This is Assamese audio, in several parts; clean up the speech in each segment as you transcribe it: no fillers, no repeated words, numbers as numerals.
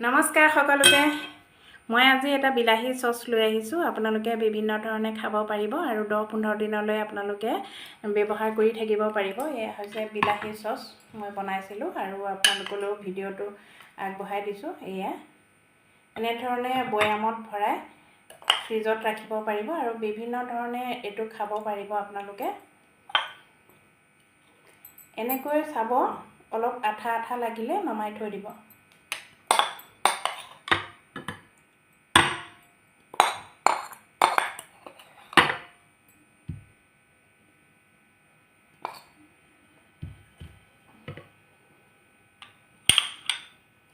নমস্কাৰ সকলোকে মই আজি এটা বিলাহী সস লৈ আহিছো আপোনালোকে বিভিন্ন ধৰণে খাব পাৰিব আৰু 10-15 দিনলৈ আপোনালোকে ব্যৱহাৰ কৰি থাকিব পাৰিব এয়া হৈছে বিলাহী সস মই বনাইছিলো আৰু আপোনালোকলৈ ভিডিওটো আগবঢ়াই দিছো এয়া এনে ধৰণে বয়ামত ভৰাই ফ্ৰিজত ৰাখিব পাৰিব আৰু বিভিন্ন ধৰণে এটো খাব পাৰিব আপোনালোকে এনেকৈ চাব অলপ আঠা আঠা লাগিলে নমাই থৈ দিব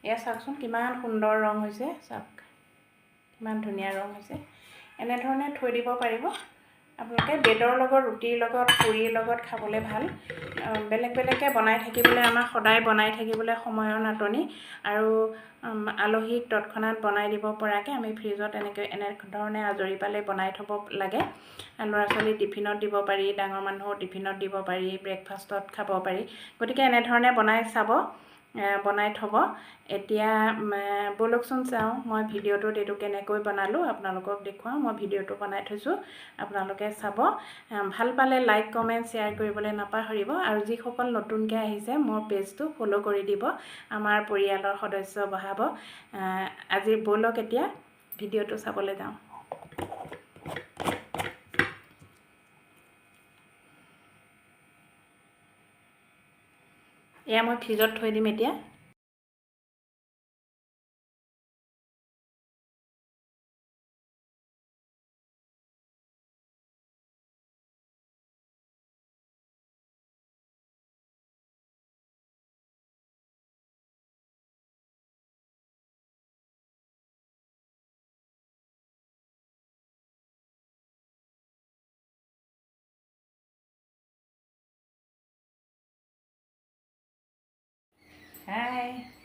এয়া চাওকচোন কিমান সুন্দৰ ৰং হৈছে চাওক কিমান ধুনীয়া ৰং হৈছে এনে ধৰণে থৈ দিব পাৰিব আপোনালোকে বেডৰ লগত ৰুটিৰ লগত পুৰিৰ লগত খাবলৈ ভাল বেলেগ বেলেগকে বনাই থাকিবলৈ আমাৰ সদায় বনাই থাকিবলৈ সময়ৰ নাটনি আৰু আলহীক তৎক্ষণাত বনাই দিব পৰাকে আমি ফ্ৰিজত এনে ধৰণে আজৰি পালে বনাই থব লাগে ল'ৰা ছোৱালী টিফিনত দিব পাৰি ডাঙৰ মানুহৰ টিফিনত দিব পাৰি ব্ৰেকফাষ্টত খাব পাৰি গতিকে এনে ধৰণে বনাই চাব বনাই থব এতিয়া বলকচোন চাও মই ভিডিওটো এটো কেনেকৈ বনালো আপোনালোকক দেখুৱাও মই ভিডিওটো বনাই থৈছো আপোনালোকে চাব ভাল পালে লাইক কমেন্ট শেয়াৰ কৰিবলৈ নাপাহৰিব আৰু যি সকল নতুনকৈ আহিছে মোৰ পেজটো ফলো কৰি দিব আমাৰ পৰিয়ালৰ সদস্য বহাব আজি বলক এতিয়া ভিডিওটো চাবলৈ যাও এয়া মই ফ্ৰিজত থৈ দিম এতিয়া Hi